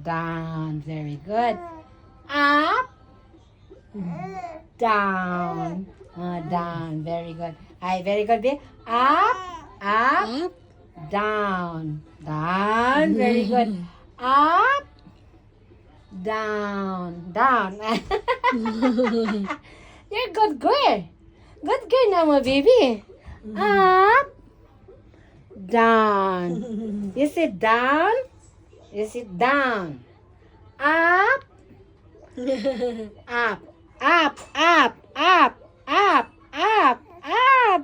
Down. Very good. Up. Down. Down. Very good. Ay, very good. Up. Up. Down. Down. Very good. Up. Down. Down. You're good girl. Good girl na mo, baby. Up. Down. You sit down. You sit down. Up. Up. Up. Up. Up. Up. Up. Up.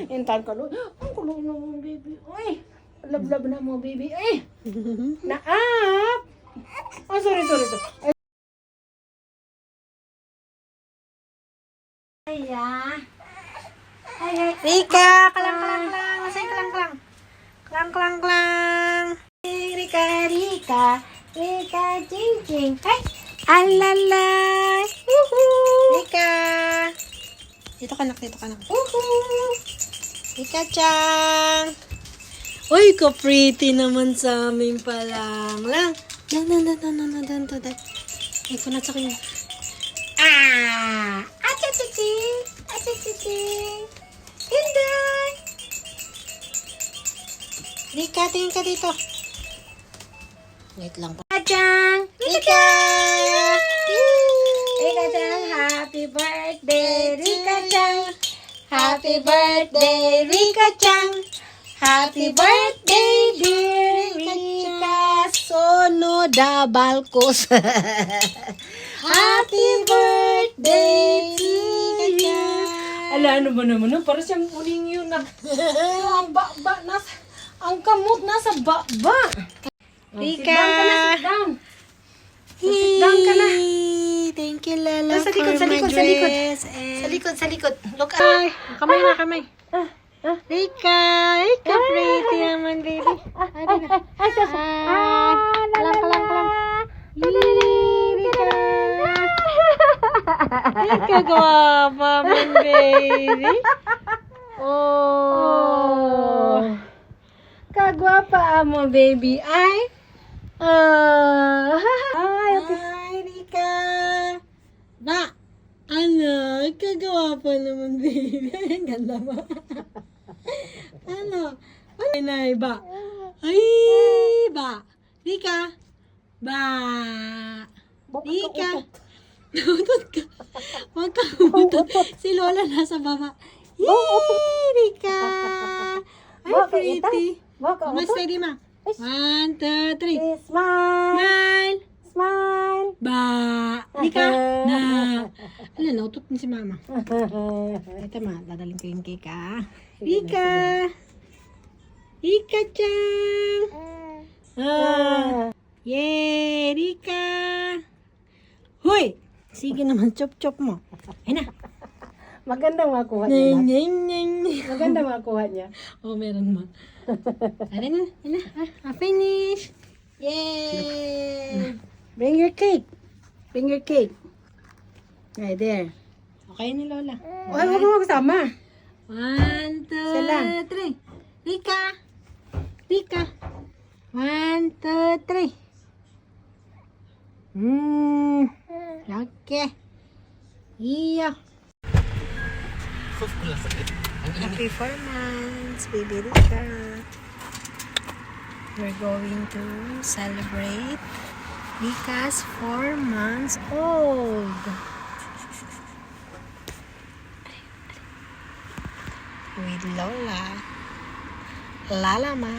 Intan ka lo. Ang kulo na mo, baby. Uy. Lablab na mo, baby. Uy. Na up. Oh, sorry. Ay. Rika, klang. Masay klang. Klang. Rika, ching. Ay. Alala. Rika. Dito ka nak. Rika Chang. Uy, ka-pretty naman sa amin palang. Lang. Dan. Ay, kunat sa kanya. Achichichi. Inday. Rika, tingin ka dito. Wait lang pa. Chang. Rika! Rika Chang, happy birthday, Rika Chang. Happy birthday, Rika Chang! Happy birthday, dear Rika Sono da Balcos! Happy birthday to you! Ala, ano ba naman? Para siyang uling yun na. Ang ang kamot nasa baba. Rika! Sit down. Sit down ka na. Thank you, Lala, Sa likod. Sa likod. Look Ay, kamay. Rika, pretty naman, baby. Kalang. Rika. Rika, gwapa man, baby. Oh. Kagwapa mo, baby. Ay, okay. Ay, Rika. Ba, ano, kagwapa naman, baby. Ang ganda mo. Ano? Ay, nay, ba? Ay, ba? Rika? Ba? Rika? Utot ka. Huwag ka utot. Si Lola nasa baba. Yee, Rika. Ay, pretty. Mas steady, ma. 1, 2, 3. Smile. Smile. Ba. Rika. Na. Ala, nautot ni si mama. Ito, ma. Dadaling ko yung cake, ha. Rika. Rika Chang. Yay, Rika. Hoy. Sige naman, chop mo. Ay na. Magandang makuha niya. Neng. Magandang makuha niya. Oh, meron ma. Ano na. Finish. Yay. Bring your cake. Right there. Okay ni Lola. Ay, huwag mo kasama. 1, 2, 3. Rika. 1, 2, 3. Okay. Iyo. Happy 4 months, baby Rika. We're going to celebrate Rika's 4 months old. With Lola. Lalama.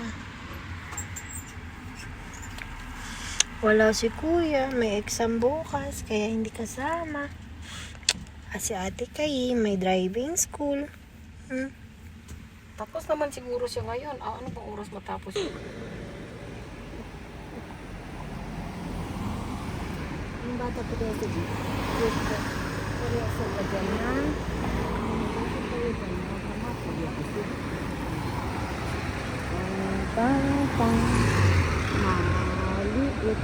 Wala si Kuya, may exam bukas, kaya hindi kasama. At si Ate Kay, may driving school. Tapos naman siguro siya ngayon. Ano bang oras matapos? Yung bata po dito dito. Wala sa lagyan na. Pang. Maliit.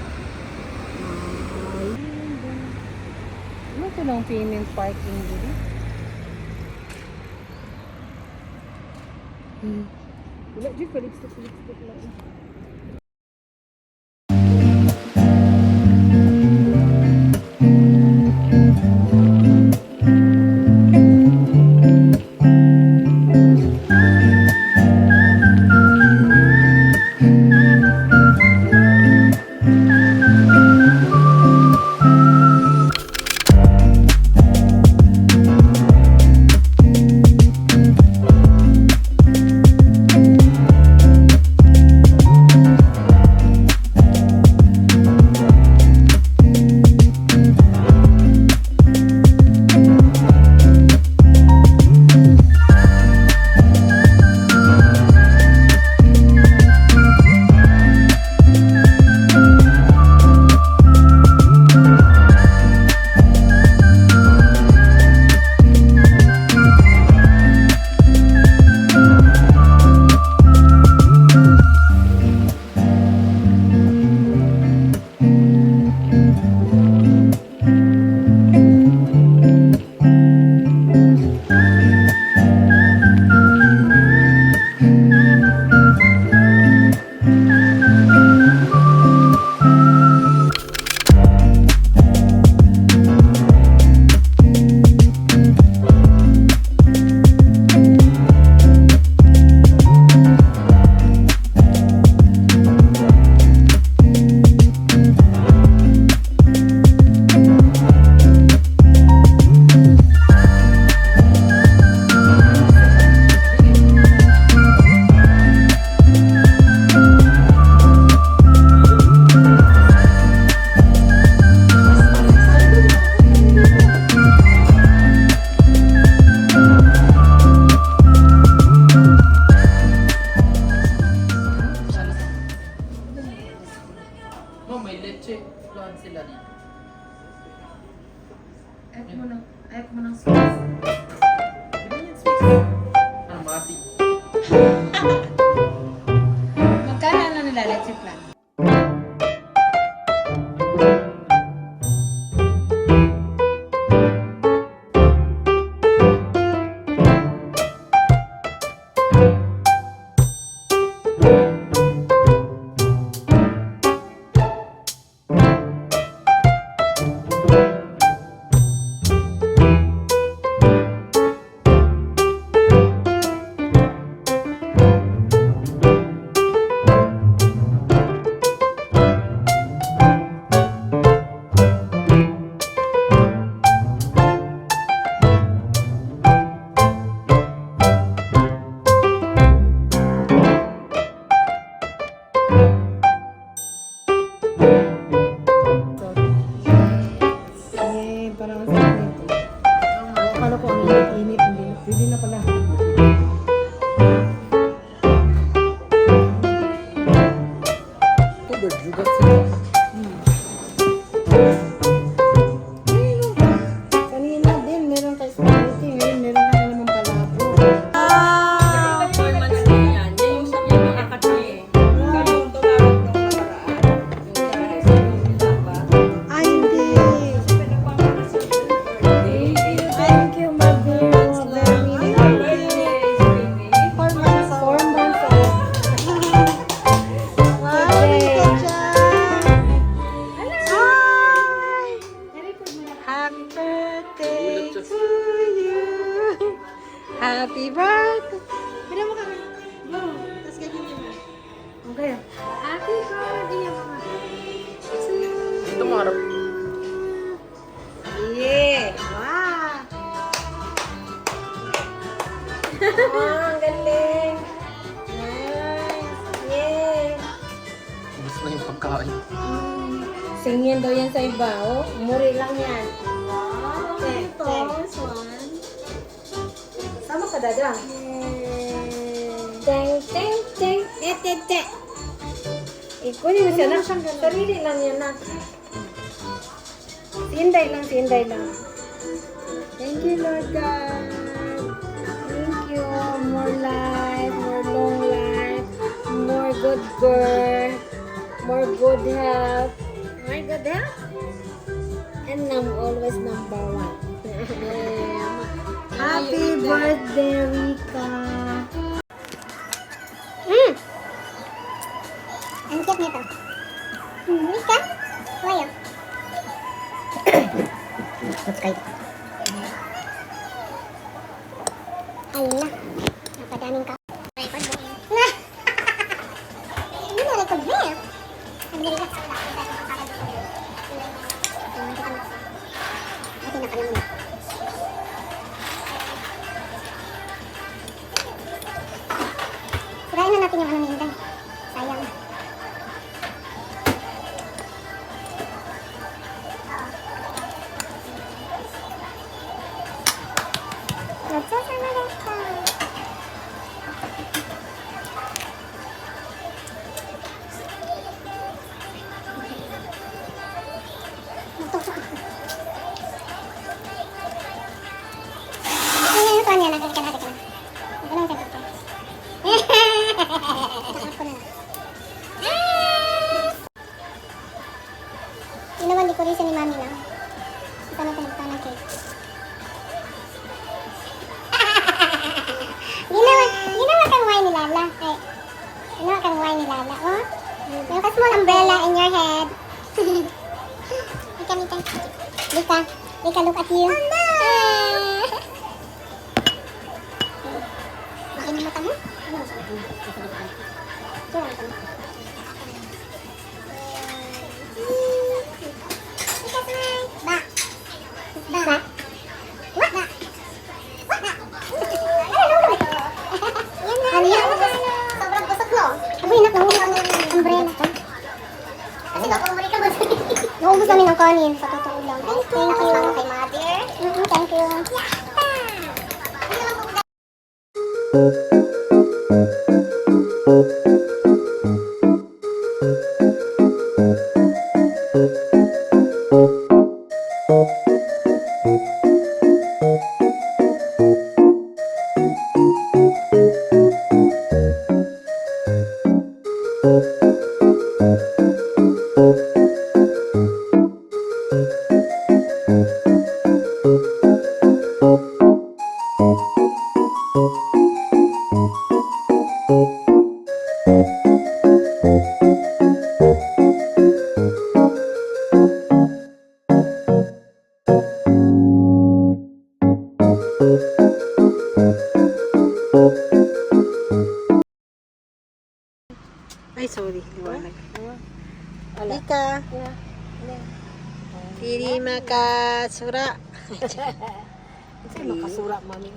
Ano ito lang payment parking dito? Wala dyan, palipstick lang. may leche. Flan sila dito. Ayok mo ng sauce. Ganyan sweet. Ano, masi? Magkano na nila leche plan? Eh, parang ang sarap nito. Akala ko ang init-init. Hindi na pala. Ito, berjugas sila. Kanina din, meron kay spaghetti. Ngayon, meron na naman palabo. Ay, hindi. Thank you, Mother. Very nice. 4 months old. Wow, Rika Chan. Hi! Happy birthday to you. Happy birthday. Bila mo kami. Go. Tapos ganyan yun. Okay. Happy birthday, mama. Ito mo harap. Yeah. Wow. Oh, ang galing. Nice. Yeah. Gusto na yung pagkain. Singyan daw yan sa iba, oh. Muri lang yan. Wow, Check, ito. check. This one. Sama ka, Dada. Teng, teng, teng. Te. Ikunin mo siya na. Sarili lang yan na. Sinday lang. Thank you, Lord God. Thank you. More life, more long life, more good birth, more good health. More good health? And I'm always number 1. Happy birthday, Rika. Ang cute nito. Mika? Wayo. Okay. Ayun na. Napadaming ka. Record mo. Na! Hindi na record mo eh. Ang narigat. Ate na pala mo. Sirain na natin yung ano nito. Sayang. Nagsasama na ito. Nagtusok ako. Ay, ito niya. Nagkakita natin ka na. Nagkalang sa picture. Nakakat ko na lang. Ginawan decoration ni Mami lang. Ito na pinagpa ng cake. Ginawa kang wine ni Lala. Ay, ginawa kang wine ni Lala. Oh, yung small umbrella in your head. Lika, look at you. Makin mata mo? Diyan ka na. Lika, smile. Ba. Ba. What? Ba. What? Ba. Ano yan? Sobrang kusog mo. Abay, nakuha ang umbrella. Kasi nakuha ka ba? Naubos namin ang kanin sa totoo lang. Thank you. Kay Mother. Thank you. Ay, sorry. Liwanag. Halika. Pili makasura. Makasura, mami.